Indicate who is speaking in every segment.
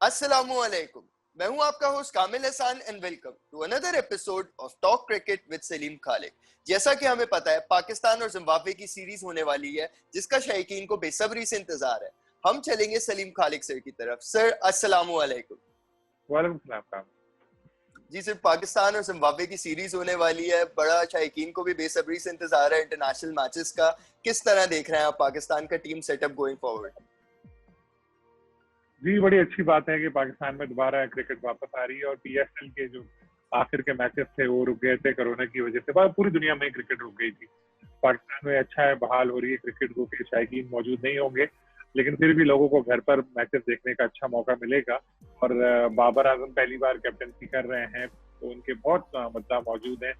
Speaker 1: अस्सलामुअलैकुम। मैं हूं आपका host Kamil Hasan and welcome to another episode of talk cricket with Saleem Khaliq. जैसा कि हमें पता है, पाकिस्तान और जिम्बाब्वे की सीरीज होने वाली है, जिसका शायकीन को बेसब्री से इंतजार है। हम चलेंगे सलीम खालिक सर की तरफ। सर अस्सलामुअलैकुम।
Speaker 2: वालेकुम सलाम।
Speaker 1: जी सर, पाकिस्तान और जिम्बाब्वे की सीरीज होने वाली है, बड़ा शायकीन को भी बेसब्री से इंतजार है इंटरनेशनल मैचेस का। किस तरह देख रहे हैं आप पाकिस्तान का टीम सेटअप गोइंग फॉरवर्ड?
Speaker 2: जी, बड़ी अच्छी बात है कि पाकिस्तान में दोबारा क्रिकेट वापस आ रही है और पीएसएल के जो आखिर के मैचेस थे वो रुक गए थे कोरोना की वजह से। पूरी दुनिया में क्रिकेट रुक गई थी। पाकिस्तान में अच्छा है, बहाल हो रही है क्रिकेट को कि शायकीन मौजूद नहीं होंगे, लेकिन फिर भी लोगों को घर पर मैचेस देखने का अच्छा मौका मिलेगा। और बाबर आजम पहली बार कैप्टनसी कर रहे हैं, तो उनके बहुत मुद्दा मौजूद हैं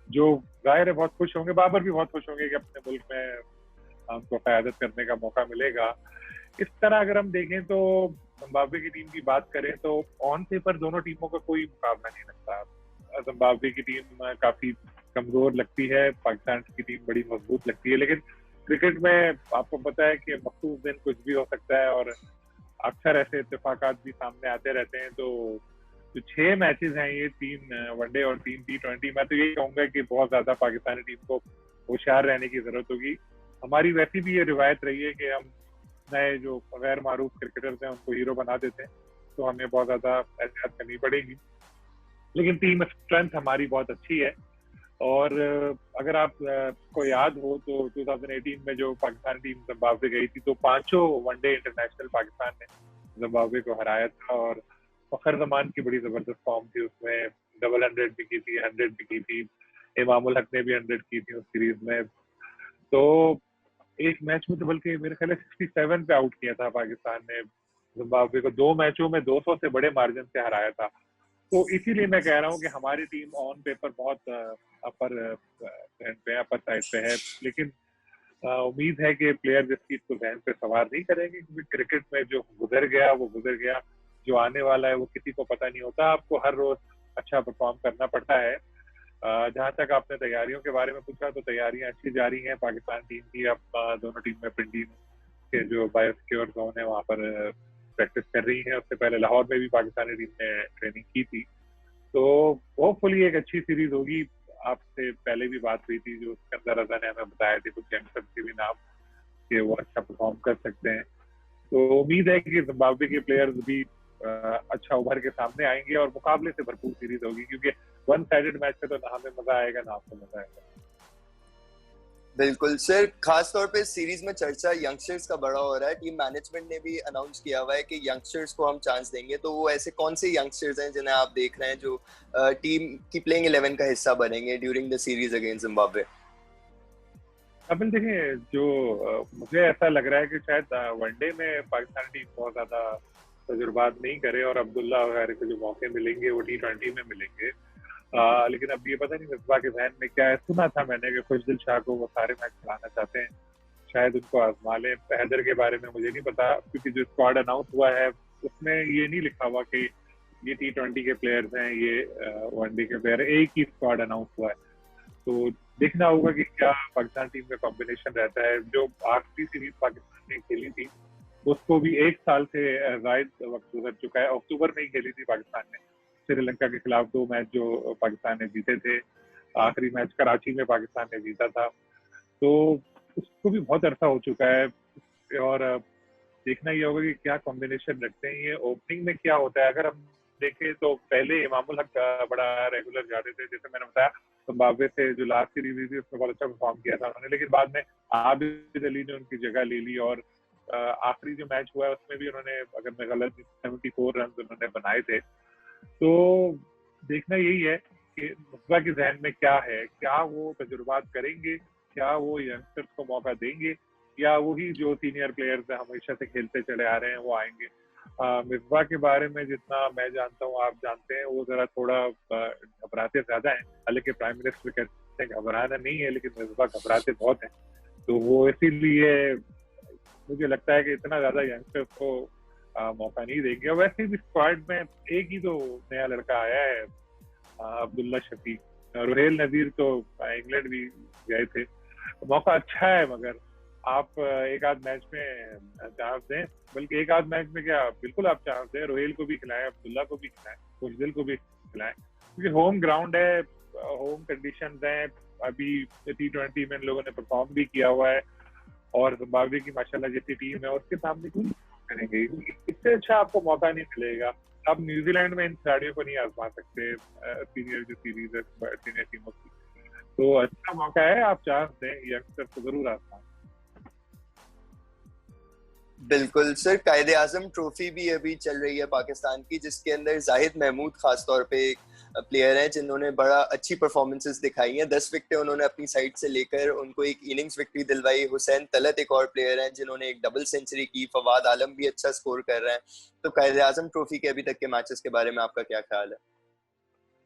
Speaker 2: जो जाहिर है बहुत खुश होंगे। बाबर भी बहुत खुश होंगे कि अपने मुल्क में उनको क़यादत करने का मौका मिलेगा। इस तरह अगर हम देखें तो जिम्बाब्वे की टीम की बात करें तो ऑन पेपर दोनों टीमों का कोई मुकाबला नहीं लगता। जिम्बाब्वे की टीम काफी कमजोर लगती है, पाकिस्तान की टीम बड़ी मजबूत लगती है, लेकिन क्रिकेट में आपको पता है कि मखसूस दिन कुछ भी हो सकता है और अक्सर ऐसे इत्तेफाकात भी सामने आते रहते हैं। तो जो 6 मैचेस हैं, ये 3 वनडे और 3 T20, मैं तो यही कहूंगा कि बहुत ज्यादा पाकिस्तानी टीम को होशियार रहने की जरूरत होगी। हमारी वैसी भी ये रिवायत रही है कि हम नए जो गैर मारूफ क्रिकेटर्स हैं उनको हीरो बना देते हैं, तो हमें बहुत ज्यादा एहतियात करनी पड़ेगी। लेकिन टीम स्ट्रेंथ हमारी बहुत अच्छी है। और अगर आप को याद हो तो 2018 में जो पाकिस्तान टीम जिम्बाब्वे गई थी, तो 5 वनडे इंटरनेशनल पाकिस्तान ने जिम्बाब्वे को हराया था और फखर जमान की बड़ी जबरदस्त फॉर्म थी उसमें। डबल 100 भी की थी, 100 भी की थी, इमामुल हक ने भी 100 की थी उस सीरीज में। तो एक मैच में तो बल्कि मेरे ख्याल 67 पे आउट किया था पाकिस्तान ने जिम्बाब्वे को। 2 मैचों में 200 से बड़े मार्जिन से हराया था। तो इसीलिए मैं कह रहा हूँ कि हमारी टीम ऑन पेपर बहुत अपर अपर साइड पे है, लेकिन उम्मीद है कि प्लेयर जिसकी इसको जहन पे सवार नहीं करेंगे, क्योंकि क्रिकेट में जो गुजर गया वो गुजर गया, जो आने वाला है वो किसी को पता नहीं होता। आपको हर रोज अच्छा परफॉर्म करना पड़ता है। जहां तक आपने तैयारियों के बारे में पूछा, तो तैयारियां अच्छी जारी हैं पाकिस्तान टीम की। अब दोनों टीम में पिंडी के जो बायोसिक्योर जोन है वहां पर प्रैक्टिस कर रही है। उससे पहले लाहौर में भी पाकिस्तानी टीम ने ट्रेनिंग की थी। तो होपफुली एक अच्छी सीरीज होगी। आपसे पहले भी बात हुई थी, जो सिकंदर रजा ने हमें बताया थे कुछ यंगस्टर्स के भी नाम कि वो अच्छा परफॉर्म कर सकते हैं। तो उम्मीद है कि जिम्बाब्वे के प्लेयर्स भी अच्छा उभर के सामने आएंगे और मुकाबले से भरपूर सीरीज होगी, क्योंकि वन साइडेड मैच में तो ना हमें मजा आएगा ना आपको मजा आएगा।
Speaker 1: बिल्कुल सर, खास तौर पे सीरीज में चर्चा यंगस्टर्स का बड़ा हो रहा है। टीम मैनेजमेंट ने भी अनाउंस किया हुआ है कि यंगस्टर्स को हम चांस देंगे। तो वो ऐसे कौन से यंगस्टर्स हैं जिन्हें आप देख रहे हैं जो टीम की प्लेइंग 11 का हिस्सा बनेंगे during the series against Zimbabwe?
Speaker 2: अपन देखें, जो मुझे ऐसा लग रहा है कि शायद वनडे में पाकिस्तान टीम बहुत ज्यादा तजुर्बात नहीं करे और अब्दुल्ला वगैरह को जो मौके मिलेंगे वो T20 में मिलेंगे। लेकिन अब ये पता नहीं मिसबा के जहन में क्या है। सुना था मैंने कि खुशदिल शाह को वो सारे मैच खिलाना चाहते हैं, शायद उनको आजमा लें। हैदर के बारे में मुझे नहीं पता, क्योंकि जो स्क्वाड अनाउंस हुआ है उसमें ये नहीं लिखा हुआ कि ये T20 के प्लेयर्स हैं, ये वनडे के प्लेयर। एक ही स्क्वाड अनाउंस हुआ है, तो देखना होगा कि क्या पाकिस्तान टीम का कॉम्बिनेशन रहता है। जो आखिरी सीरीज पाकिस्तान ने खेली थी उसको भी 1 साल से जायद वक्त गुजर चुका है। अक्टूबर में ही खेली थी पाकिस्तान ने श्रीलंका के खिलाफ 2 मैच जो पाकिस्तान ने जीते थे। आखिरी मैच कराची में पाकिस्तान ने जीता था, तो उसको भी बहुत अरसा हो चुका है। और देखना ये होगा कि क्या कॉम्बिनेशन रखते हैं, ये ओपनिंग में क्या होता है। अगर हम देखें तो पहले इमामुल हक बड़ा रेगुलर जाते थे, जैसे मैंने बताया जिम्बाब्वे से जो लास्ट सीरीज हुई थी उसमें बहुत अच्छा परफॉर्म किया था उन्होंने, लेकिन बाद में आबिद अली ने उनकी जगह ले ली। और आखिरी जो मैच हुआ है उसमें भी उन्होंने, अगर मैं गलत, 74 रन उन्होंने बनाए थे। तो देखना यही है कि मुस्बा के जहन में क्या है, क्या वो तजुर्बात करेंगे, क्या वो यंगस्टर्स को मौका देंगे, या वही जो सीनियर प्लेयर्स हमेशा से खेलते चले आ रहे हैं वो आएंगे। मिसबा के बारे में जितना मैं जानता हूँ, आप जानते हैं, वो जरा थोड़ा घबराते ज्यादा है। हालांकि प्राइम मिनिस्टर कहते हैं घबराना नहीं है, लेकिन मिसबा घबराते बहुत है। तो वो इसीलिए मुझे लगता है कि इतना ज्यादा यंगस्टर्स को मौका नहीं देंगे। और वैसे भी स्क्वाड में एक ही तो नया लड़का आया है, अब्दुल्ला शफीक। रुहेल नजीर तो इंग्लैंड भी गए थे, मौका अच्छा है, मगर आप एक आध मैच में चांस दें, बल्कि एक आध मैच में क्या, बिल्कुल आप चांस दें, रोहिल को भी खिलाएं, अब्दुल्ला को भी खिलाएं, खुशदिल को भी खिलाएं, क्योंकि होम ग्राउंड है, होम कंडीशंस हैं। अभी T20 में इन लोगों ने परफॉर्म भी किया हुआ है, और जिम्बाब्वे की माशाल्लाह जैसी टीम है उसके सामने क्यों करेंगे, इससे अच्छा आपको मौका नहीं मिलेगा। आप न्यूजीलैंड में इन खिलाड़ियों को नहीं आजमा सकते, सीनियर जो सीरीज है सीनियर टीमों की। तो अच्छा मौका है, आप चांस दें, यंगस्टर को जरूर आजमाएं।
Speaker 1: बिल्कुल सर, कायदे आजम ट्रॉफी भी अभी चल रही है पाकिस्तान की, जिसके अंदर जाहिद महमूद खास तौर पे एक प्लेयर है जिन्होंने बड़ा अच्छी परफॉर्मेंसेस दिखाई हैं। 10 विकेटें उन्होंने अपनी साइड से लेकर उनको एक इनिंग्स विक्ट्री दिलवाई। हुसैन तलत एक और प्लेयर हैं जिन्होंने एक डबल सेंचुरी की। फवाद आलम भी अच्छा स्कोर कर रहे हैं। तो कायदे आजम ट्रॉफी के अभी तक के मैचेस के बारे में आपका क्या ख्याल है?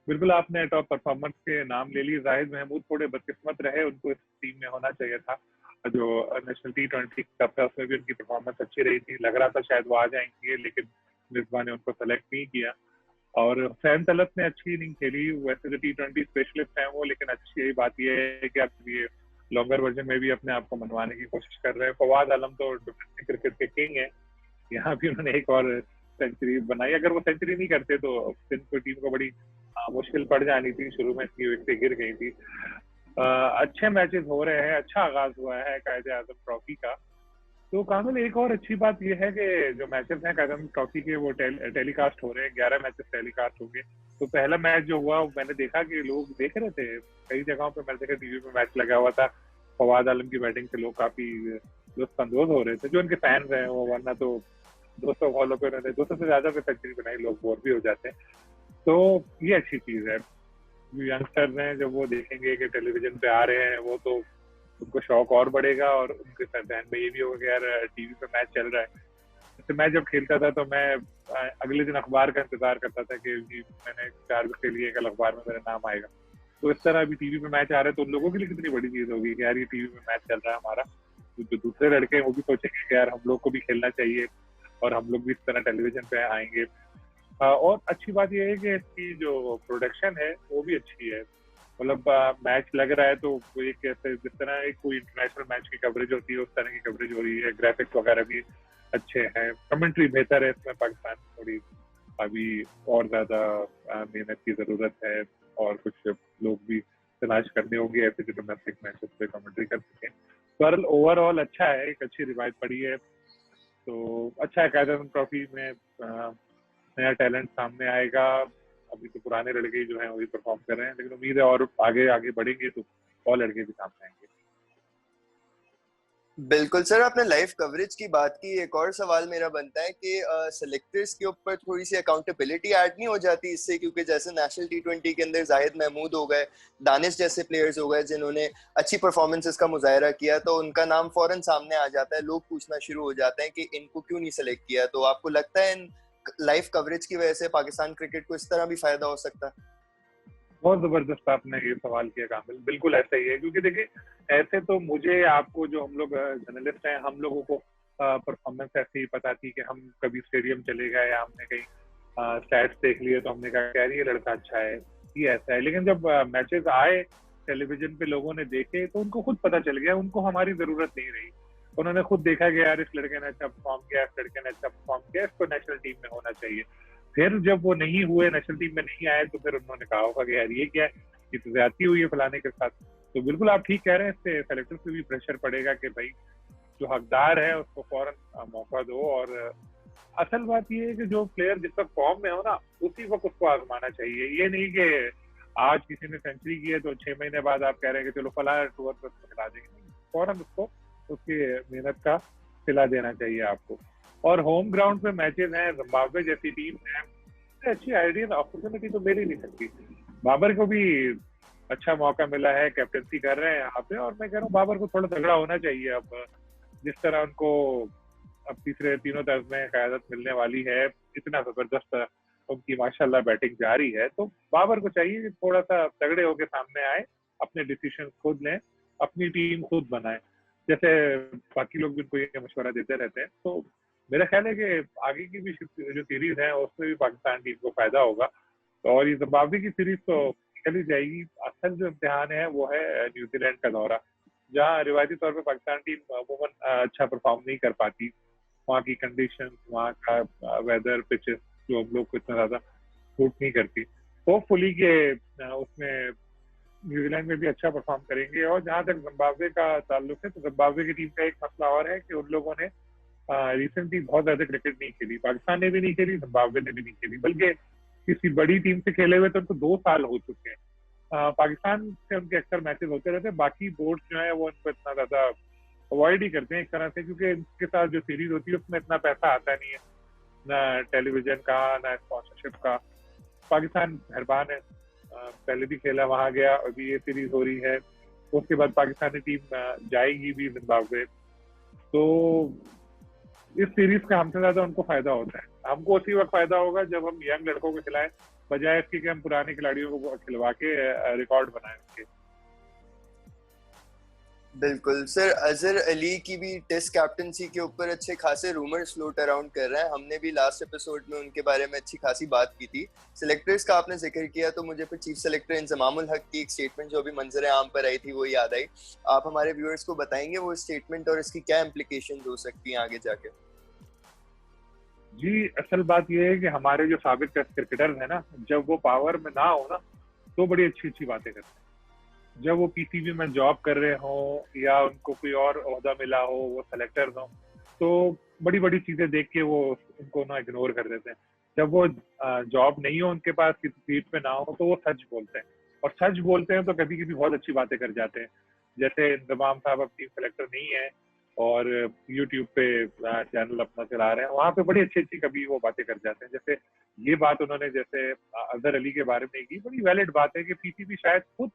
Speaker 2: बिल्कुल, आपने टॉप परफॉर्मर्स के नाम ले लिए। जाहिद महमूद थोड़े बदकिस्मत रहे, उनको इस टीम में होना चाहिए था। जो नेशनल T20 कप है उसमें भी उनकी परफॉर्मेंस अच्छी रही थी, लग रहा था शायद वो आ जाएंगे, लेकिन मिसबा ने उनको सेलेक्ट नहीं किया। और हुसैन तलत ने अच्छी इनिंग खेली, वैसे जो T20 स्पेशलिस्ट हैं वो, लेकिन अच्छी बात यह है कि आप ये लॉन्गर वर्जन में भी अपने आप को मनवाने की कोशिश कर रहे हैं। फवाद आलम तो डोमेस्टिक क्रिकेट के किंग है, यहाँ भी उन्होंने एक और सेंचुरी बनाई। अगर वो सेंचुरी नहीं करते तो सिंध को टीम को बड़ी मुश्किल पड़ जानी थी, शुरू में इसकी विकेट गिर गई थी। अच्छे मैचेस हो रहे हैं, अच्छा आगाज हुआ है कायदे आजम ट्रॉफी का। तो कामिल, एक और अच्छी बात यह है कि जो मैचेस हैं कायदे आजम ट्रॉफी के वो टेलीकास्ट हो रहे हैं, 11 मैचेस टेलीकास्ट होंगे। तो पहला मैच जो हुआ मैंने देखा कि लोग देख रहे थे, कई जगहों पे मैंने देखा टीवी पे मैच लगा हुआ था, फवाद आलम की बैटिंग से लोग काफी लुत्फानंदोज हो रहे थे, जो उनके फैंस हैं वो। वरना तो 200 बॉलों पे उन्होंने 200 से ज्यादा पे सेंचुरी बनाई, लोग बोर भी हो जाते हैं। तो ये अच्छी चीज है। यंगस्टर्स हैं, जब वो देखेंगे कि टेलीविजन पे आ रहे हैं वो, तो उनको शौक और बढ़ेगा, और उनके ध्यान में ये भी होगा कि यार टीवी पे मैच चल रहा है। जैसे मैं जब खेलता था तो मैं अगले दिन अखबार का इंतजार करता था कि मैंने 4 विकेट लिए, कल अखबार में मेरा नाम आएगा। तो इस तरह अभी टीवी पे मैच आ रहे हैं तो उन लोगों के लिए कितनी बड़ी चीज होगी कि यार ये टीवी पे मैच चल रहा है हमारा। तो जो दूसरे लड़के हैं वो भी सोचेंगे कि यार हम लोग को भी खेलना चाहिए, और हम लोग भी इस तरह टेलीविजन पे आएंगे। और अच्छी बात यह है कि इसकी जो प्रोडक्शन है वो भी अच्छी है। मतलब मैच लग रहा है तो एक ऐसे जिस तरह एक कोई इंटरनेशनल मैच की कवरेज होती है उस तरह की कवरेज हो रही है। ग्राफिक्स वगैरह भी अच्छे हैं, कमेंट्री बेहतर है इसमें। पाकिस्तान थोड़ी अभी और ज्यादा मेहनत की जरूरत है, और कुछ लोग भी तलाश करने होंगे ऐसे जो डोमेस्टिक मैचेस पे कमेंट्री कर सकें। पर ओवरऑल अच्छा है, एक अच्छी रिवायत पड़ी है। तो अच्छा है, कायदे आजम ट्रॉफी में नया टैलेंट सामने आएगा। अभी तो पुराने लड़के जो हैं वही परफॉर्म कर रहे हैं, लेकिन उम्मीद है और आगे आगे बढ़ेंगे तो और लड़के भी सामने आएंगे।
Speaker 1: बिल्कुल सर, आपने लाइव कवरेज की बात की। एक और सवाल मेरा बनता है कि सेलेक्टर्स के ऊपर थोड़ी सी अकाउंटेबिलिटी ऐड नहीं हो जाती इससे? क्योंकि जैसे नेशनल T20 के अंदर जाहिद महमूद हो गए, दानिश जैसे प्लेयर्स हो गए जिन्होंने अच्छी परफॉर्मेंसेस का मुजाहरा किया, तो उनका नाम फौरन सामने आ जाता है, लोग पूछना शुरू हो जाते हैं कि इनको क्यों नहीं सेलेक्ट किया। तो आपको लगता है इन लाइव कवरेज की वजह से पाकिस्तान क्रिकेट को इस तरह भी फायदा हो सकता है?
Speaker 2: बहुत जबरदस्त आपने ये सवाल किया कामिल, बिल्कुल ऐसा ही है। क्योंकि देखिए, ऐसे तो मुझे आपको जो हम लोग जर्नलिस्ट हैं, हम लोगों को परफॉर्मेंस ऐसे ही पता थी कि हम कभी स्टेडियम चले गए या हमने कहीं स्टैट्स देख लिए तो हमने कहा यार ये लड़का अच्छा है, ये ऐसा है। लेकिन जब मैचेस आए टेलीविजन पे, लोगों ने देखे, तो उनको खुद पता चल गया, उनको हमारी जरूरत नहीं रही। उन्होंने खुद देखा कि यार इस लड़के ने अच्छा परफॉर्म किया, इस लड़के ने अच्छा परफॉर्म किया, इसको नेशनल टीम में होना चाहिए। फिर जब वो नहीं हुए, नेशनल टीम में नहीं आए, तो फिर उन्होंने कहा होगा कि यार ये क्या है, ये तो ज्यादती हुई है फलाने के साथ। तो बिल्कुल आप ठीक कह रहे हैं, इससे सेलेक्टर पे भी प्रेशर पड़ेगा कि भाई जो हकदार है उसको फौरन मौका दो। और असल बात ये है कि जो प्लेयर जिस वक्त फॉर्म में हो ना, उसी वक्त उसको आजमाना चाहिए। ये नहीं कि आज किसी ने सेंचुरी की है तो 6 महीने बाद आप कह रहे हैं कि चलो फला टूर पर खिला देंगे। फौरन उसको उसकी मेहनत का सिला देना चाहिए आपको। और होम ग्राउंड पे मैचेस हैं, जिम्बाब्वे जैसी टीम है, अच्छी आइडियल अपॉर्चुनिटी तो मिल ही नहीं सकती। बाबर को भी अच्छा मौका मिला है, कैप्टनसी कर रहे हैं यहाँ पे, और मैं कह रहा हूँ बाबर को थोड़ा तगड़ा होना चाहिए। अब जिस तरह उनको अब तीसरे तीनों तरफ में क़यादत मिलने वाली है, इतना जबरदस्त उनकी माशाल्लाह बैटिंग जारी है, तो बाबर को चाहिए कि थोड़ा सा तगड़े होके सामने आए, अपने डिसीजन खुद लें, अपनी टीम खुद बनाए। जैसे बाकी लोग भी उनको ये मशवरा देते रहते हैं। तो मेरा ख्याल है कि आगे की भी जो सीरीज है उसमें भी पाकिस्तान टीम को फायदा होगा। और ये जिम्बाब्वे की सीरीज तो निकल ही जाएगी। असल जो इम्तिहान है वो है न्यूजीलैंड का दौरा। जहाँ रिवायती तौर पे पाकिस्तान टीम अमूमन अच्छा परफॉर्म नहीं कर पाती। वहाँ की कंडीशन, वहाँ का वेदर, पिचेस जो हम लोग को इतना ज्यादा सूट नहीं करती। होपफुली के उसमें न्यूजीलैंड में भी अच्छा परफॉर्म करेंगे। और जहां तक जिम्बाब्वे का ताल्लुक है, तो जिम्बाब्वे की टीम का एक मसला और है कि उन लोगों ने रिसेंटली बहुत ज्यादा क्रिकेट नहीं खेली। पाकिस्तान ने भी नहीं खेली, जिम्बाब्वे ने भी नहीं खेली, बल्कि किसी बड़ी टीम से खेले हुए तो उनको 2 साल हो चुके हैं। पाकिस्तान से उनके अक्सर मैचेस होते रहते हैं, बाकी बोर्ड जो है वो उनको इतना ज्यादा अवॉइड ही करते हैं एक तरह से, क्योंकि इनके साथ जो सीरीज होती है उसमें इतना पैसा आता नहीं है, ना टेलीविजन का ना स्पॉन्सरशिप का। पाकिस्तान मेहरबान है, पहले भी खेला वहां गया, अभी ये सीरीज हो रही है, उसके बाद पाकिस्तानी टीम जाएगी भी जिम्बाब्वे। तो इस सीरीज का हमसे ज्यादा उनको फायदा होता है। हमको उसी वक्त फायदा होगा जब हम यंग लड़कों को खिलाएं, बजाय इसके कि हम पुराने खिलाड़ियों को खिलवा के रिकॉर्ड बनाएं उनके।
Speaker 1: बिल्कुल सर, अजहर अली की भी टेस्ट कैप्टनसी के ऊपर अच्छे खासे रूमर्स फ्लोट अराउंड कर रहे हैं। हमने भी लास्ट एपिसोड में उनके बारे में अच्छी खासी बात की थी। सिलेक्टर्स का आपने जिक्र किया तो मुझे फिर चीफ सेलेक्टर इंजमामुल हक की एक स्टेटमेंट जो अभी मंजर आम पर आई थी वो याद आई। आप हमारे व्यूअर्स को बताएंगे वो स्टेटमेंट और इसकी क्या इम्प्लीकेशन हो सकती हैं आगे जाके?
Speaker 2: जी, असल बात यह है कि हमारे जो साबिक टेस्ट क्रिकेटर्स हैं ना, जब वो पावर में ना हो ना तो बड़ी अच्छी अच्छी बातें करते हैं। जब वो पीसीबी में जॉब कर रहे हो या उनको कोई और ओहदा मिला हो, वो सेलेक्टर्स हो, तो बड़ी बड़ी चीजें देख के वो उनको ना इग्नोर कर देते हैं। जब वो जॉब नहीं हो उनके पास, किसी सीट पे ना हो, तो वो सच बोलते हैं। और सच बोलते हैं तो कभी कभी बहुत अच्छी बातें कर जाते हैं। जैसे इंतमाम साहब अब टीम सेलेक्टर नहीं है और यूट्यूब पे चैनल अपना चला रहे हैं, वहां पे बड़ी अच्छी अच्छी कभी वो बातें कर जाते हैं। जैसे ये बात उन्होंने जैसे अजहर अली के बारे में की, बड़ी वैलिड बात है कि पीसीबी शायद खुद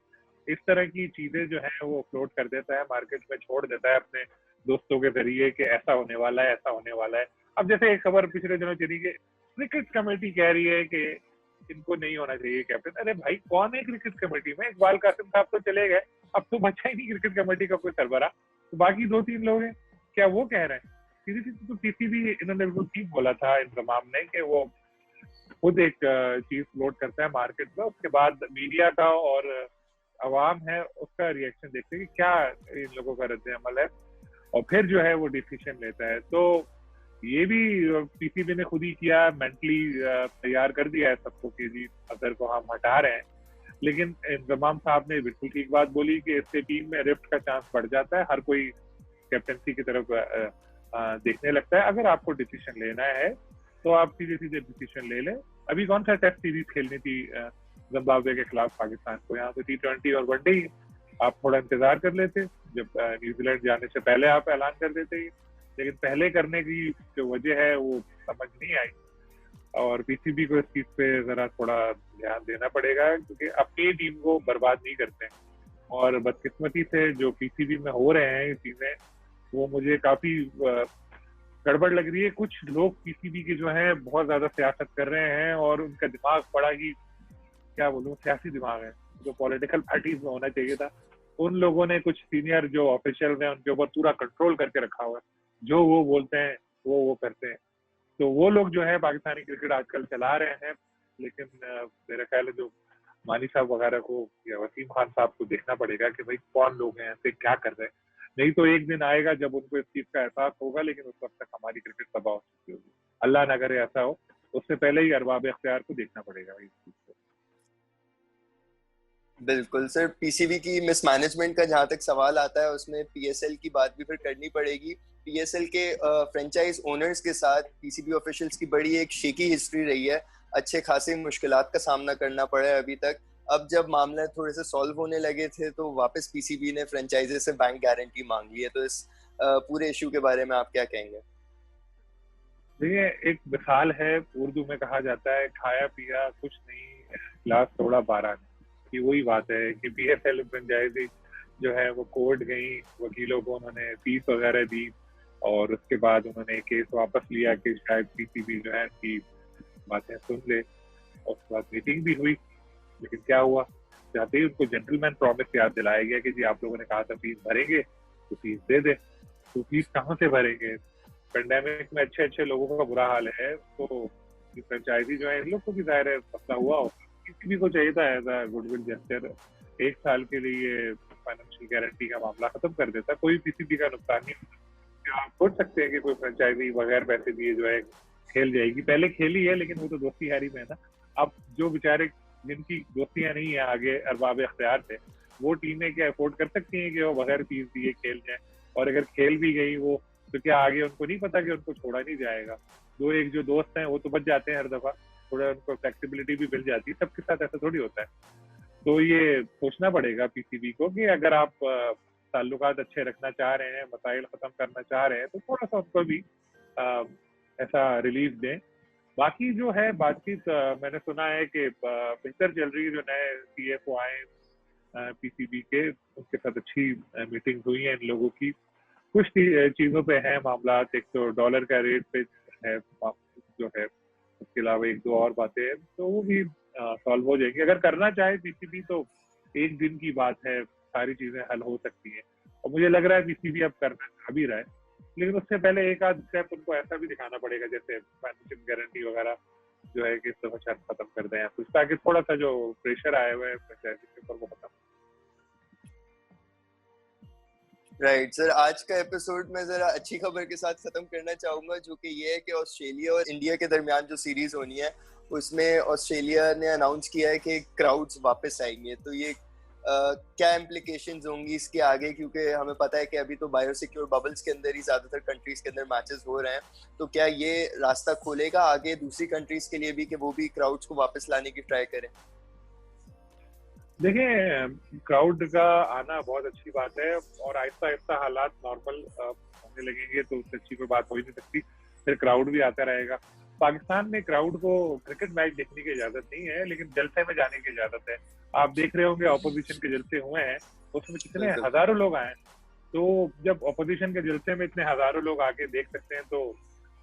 Speaker 2: इस तरह की चीजें जो है वो फ्लोट कर देता है, मार्केट में छोड़ देता है अपने दोस्तों के जरिए कि ऐसा होने वाला है, ऐसा होने वाला है। अब जैसे एक खबर पिछले दिनों चली कि क्रिकेट कमेटी कह रही है कि इनको नहीं होना चाहिए कैप्टन। अरे भाई, कौन है क्रिकेट कमेटी में? इकबाल कासिम साहब तो चले गए, अब तो बचा ही नहीं क्रिकेट कमेटी का कोई सरबरा। तो बाकी 2-3 लोग हैं, क्या वो कह रहे हैं? सीधी सीधी तो पीसीबी इन्होंने बिल्कुल ठीक बोला था इंतजाम ने कि वो खुद एक चीज फ्लोट करता है मार्केट में, उसके बाद मीडिया का और अवाम है उसका रिएक्शन देखते हैं कि क्या इन लोगों का रद्द अमल है, और फिर जो है वो डिसीजन लेता है। तो ये भी पीसीबी ने खुद ही किया, मेंटली तैयार कर दिया है सबको कि जी अजहर को हम हटा रहे हैं। लेकिन इंतजाम साहब ने बिल्कुल ठीक बात बोली कि इससे टीम में रिफ्ट का चांस बढ़ जाता है, हर कोई कैप्टनसी की तरफ देखने लगता है। अगर आपको डिसीजन लेना है तो आप सीधे सीधे डिसीजन ले लें। अभी कौन सा टेस्ट सीरीज खेलनी थी जिम्बाब्वे के खिलाफ पाकिस्तान को? यहाँ से T20 और वनडे ही, आप थोड़ा इंतजार कर लेते, जब न्यूजीलैंड जाने से पहले आप ऐलान कर देते ही। लेकिन पहले करने की जो वजह है वो समझ नहीं आई, और पीसीबी को इस चीज पे जरा थोड़ा ध्यान देना पड़ेगा, क्योंकि अपनी टीम को बर्बाद नहीं करते। और बदकिस्मती से जो पीसीबी में हो रहे हैं ये चीजें, वो मुझे काफी गड़बड़ लग रही है। कुछ लोग पीसीबी के जो है बहुत ज्यादा सियासत कर रहे हैं, और उनका दिमाग बड़ा ही, क्या बोलूं, सियासी दिमाग है, जो पॉलिटिकल पार्टीज में होना चाहिए था। उन लोगों ने, कुछ सीनियर जो ऑफिशियल हैं, उनके ऊपर पूरा कंट्रोल करके रखा हुआ है। जो वो बोलते हैं वो करते हैं। तो वो लोग जो है पाकिस्तानी क्रिकेट आजकल चला रहे हैं। लेकिन मेरा ख्याल है जो मानी साहब वगैरह को या वसीम खान साहब को देखना पड़ेगा कि भाई कौन लोग हैं ऐसे, क्या कर रहे हैं। नहीं तो एक दिन आएगा जब उनको इस चीज का एहसास होगा, लेकिन उस वक्त तक हमारी क्रिकेट तबाह हो चुकी होगी। अल्लाह ना करे ऐसा हो, उससे पहले ही अरबाब इख्तियार को देखना पड़ेगा भाई इस चीज को।
Speaker 1: बिल्कुल सर, पीसीबी की मिसमैनेजमेंट का जहां तक सवाल आता है उसमें पीएसएल की बात भी फिर करनी पड़ेगी। पीएसएल के फ्रेंचाइज ओनर्स के साथ पीसीबी ऑफिशियल्स की बड़ी एक शेकी हिस्ट्री रही है। अच्छे खासे मुश्किलात का सामना करना पड़ा है अभी तक। अब जब मामला थोड़े से सॉल्व होने लगे थे तो वापस पीसीबी ने फ्रेंचाइजी से बैंक गारंटी मांग ली है। तो इस पूरे इशू के बारे में आप क्या कहेंगे?
Speaker 2: देखिए, एक मिसाल है, उर्दू में कहा जाता है खाया पिया कुछ नहीं, गिलास तोड़ा 12 नहीं। कि वही बात है कि पीएसएल फ्रेंचाइजी जो है वो कोर्ट गई, वकीलों को उन्होंने फीस वगैरह दी, और उसके बाद उन्होंने केस वापस लिया कि शायद पीसीबी जो है उनकी बातें सुन ले। और उसके बाद मीटिंग भी हुई, लेकिन क्या हुआ, जाते ही उनको जेंटलमैन प्रॉमिस याद दिलाया गया कि जी आप लोगों ने कहा था फीस भरेंगे तो फीस दे दे। तो फीस कहाँ से भरेंगे? पेंडेमिक में अच्छे अच्छे लोगों का बुरा हाल है, तो फ्रेंचाइजी जो है इन लोग को भी जाहिर है मसला हुआ होगा। किसी भी को चाहिए था एज अ गुडविल जेस्चर 1 साल के लिए फाइनेंशियल गारंटी का मामला खत्म कर देता, कोई पीसीबी का नुकसान नहीं होता। आप सोच सकते हैं कि कोई फ्रेंचाइजी बगैर पैसे दिए जो है खेल जाएगी, पहले खेली है लेकिन वो तो दोस्ती हारी में है ना। अब जो बेचारे जिनकी दोस्तियां नहीं है आगे अरबाब इख्तियार थे, वो टीमें क्या अफोर्ड कर सकती हैं कि वो बगैर फीस दिए खेल जाए? और अगर खेल भी गई वो, तो क्या आगे उनको नहीं पता कि उनको छोड़ा नहीं जाएगा? दो एक जो दोस्त हैं वो तो बच जाते हैं हर दफा, थोड़ा उनको फ्लेक्सिबिलिटी भी मिल जाती है, सबके साथ ऐसा थोड़ी होता है। तो ये सोचना पड़ेगा पीसीबी को कि अगर आप ताल्लुकात अच्छे रखना चाह रहे हैं, मसाइल खत्म करना चाह रहे हैं, तो थोड़ा सा उनको भी ऐसा रिलीफ दें। बाकी जो है बातचीत मैंने सुना है कि बेहतर चल रही है, जो नए सीएफओ आए पीसीबी के, उनके साथ अच्छी मीटिंग हुई है इन लोगों की। कुछ चीजों पे है मामला, एक तो डॉलर का रेट पे है जो है, उसके अलावा एक दो और बातें हैं, तो वो भी सॉल्व हो जाएंगी। अगर करना चाहे पीसीबी तो एक दिन की बात है, सारी चीजें हल हो सकती हैं। और मुझे लग रहा है पीसीबी अब करना चाह भी रहा है, लेकिन उससे पहले एक आध स्टेप उनको ऐसा भी दिखाना पड़ेगा, जैसे फाइनेंशियल गारंटी वगैरह जो है कि इस दफा शायद खत्म कर दें कुछ, ताकि थोड़ा सा जो प्रेशर आया हुआ है फ्रेंचाइजी के ऊपर वो खत्म।
Speaker 1: राइट सर, आज का एपिसोड मैं जरा अच्छी खबर के साथ खत्म करना चाहूंगा, जो कि ये है कि ऑस्ट्रेलिया और इंडिया के दरमियान जो सीरीज होनी है उसमें ऑस्ट्रेलिया ने अनाउंस किया है कि क्राउड्स वापस आएंगे। तो ये क्या इम्प्लीकेशंस होंगी इसके आगे, क्योंकि हमें पता है कि अभी तो बायोसिक्योर बबल्स के अंदर ही ज्यादातर कंट्रीज के अंदर मैचेस हो रहे हैं, तो क्या ये रास्ता खोलेगा आगे दूसरी कंट्रीज के लिए भी कि वो भी क्राउड्स को वापस लाने की ट्राई करें?
Speaker 2: देखिए, क्राउड का आना बहुत अच्छी बात है, और आहिस्ता आहिस्ता हालात नॉर्मल होने लगेंगे तो उससे अच्छी कोई बात हो ही नहीं सकती, फिर क्राउड भी आता रहेगा। पाकिस्तान में क्राउड को क्रिकेट मैच देखने की इजाजत नहीं है, लेकिन जलसे में जाने की इजाजत है। आप देख रहे होंगे ऑपोजिशन के जलसे हुए हैं, उसमें कितने हजारों लोग आए। तो जब ऑपोजिशन के जलसे में इतने हजारों लोग आके देख सकते हैं, तो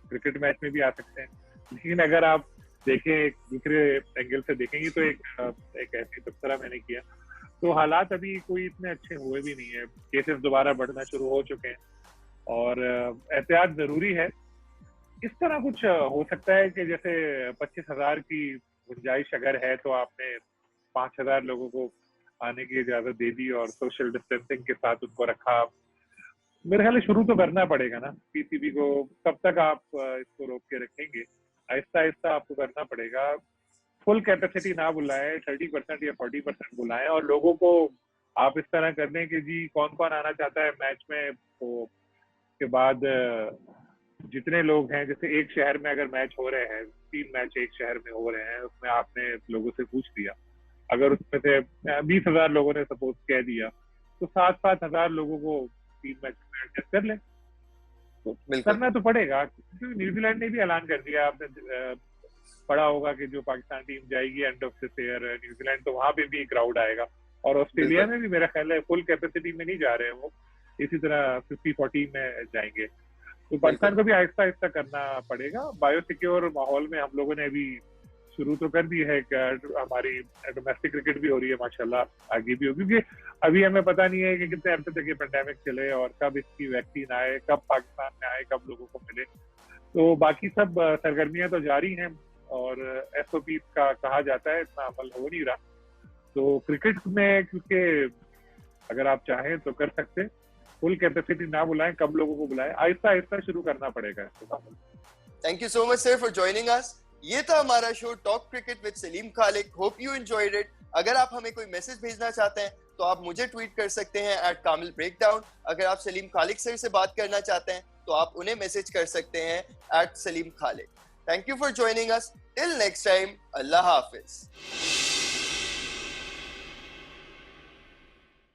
Speaker 2: क्रिकेट मैच में भी आ सकते हैं। लेकिन अगर आप देखें एक दूसरे एंगल से देखेंगे तो एक ऐसी तबसरा मैंने किया, तो हालात अभी कोई इतने अच्छे हुए भी नहीं है। केसेस दोबारा बढ़ना शुरू हो चुके हैं और एहतियात जरूरी है। इस तरह कुछ हो सकता है कि जैसे 25,000 की गुंजाइश अगर है तो आपने 5,000 लोगों को आने की इजाजत दे दी और सोशल डिस्टेंसिंग के साथ उनको रखा। मेरे ख्याल शुरू तो करना पड़ेगा ना पीसीबी को, कब तक आप इसको रोक के रखेंगे? आहिस्ता आहिस्ता आपको करना पड़ेगा। फुल कैपेसिटी ना बुलाएं, 30% या 40% बुलाएं, और लोगों को आप इस तरह कर दें कि जी कौन कौन आना चाहता है मैच में, तो के बाद जितने लोग हैं, जैसे एक शहर में अगर मैच हो रहे हैं, 3 मैच एक शहर में हो रहे हैं, उसमें आपने लोगों से पूछ लिया, अगर उसमें से 20,000 लोगों ने सपोज कह दिया, तो 7,000 लोगों को 3 मैच में एडजस्ट कर लें। तो करना तो पड़ेगा, क्योंकि न्यूजीलैंड ने भी ऐलान कर दिया, आपने पढ़ा होगा कि जो पाकिस्तान टीम जाएगी end of this year New Zealand, तो वहां पे भी क्राउड आएगा। और ऑस्ट्रेलिया में भी मेरा ख्याल है फुल कैपेसिटी में नहीं जा रहे हैं वो, इसी तरह 50-40 में जाएंगे। तो पाकिस्तान को भी आहिस्ता आहिस्ता करना पड़ेगा। बायोसिक्योर माहौल में हम लोगों ने अभी शुरू तो कर दी है, हमारी डोमेस्टिक क्रिकेट भी हो रही है माशाल्लाह, आगे भी होगी, क्योंकि अभी हमें पता नहीं है कि कितने अर्से तक ये पेंडेमिक चले और कब इसकी वैक्सीन आए, कब पाकिस्तान में आए, कब लोगों को मिले। तो बाकी सब सरगर्मियां तो जारी हैं और एसओपी का कहा जाता है, इतना अमल हो नहीं रहा। तो क्रिकेट में क्योंकि अगर आप चाहें तो कर सकते, फुल कैपेसिटी ना बुलाएं, कब लोगों को बुलाएं, आहिस्ता आहिस्ता शुरू करना पड़ेगा इसको।
Speaker 1: Thank you so much sir for joining us. ये था हमारा show talk cricket with Saleem Khaliq. Hope you enjoyed it. अगर आप हमें कोई मैसेज भेजना चाहते हैं तो आप मुझे ट्वीट कर सकते हैं @कामिल_ब्रेकडाउन। अगर आप सलीम खालिक सर से बात करना चाहते हैं तो आप उन्हें मैसेज कर सकते हैं @Saleem Khaliq. Thank you for joining us. Till next time, अल्लाह हाफिज।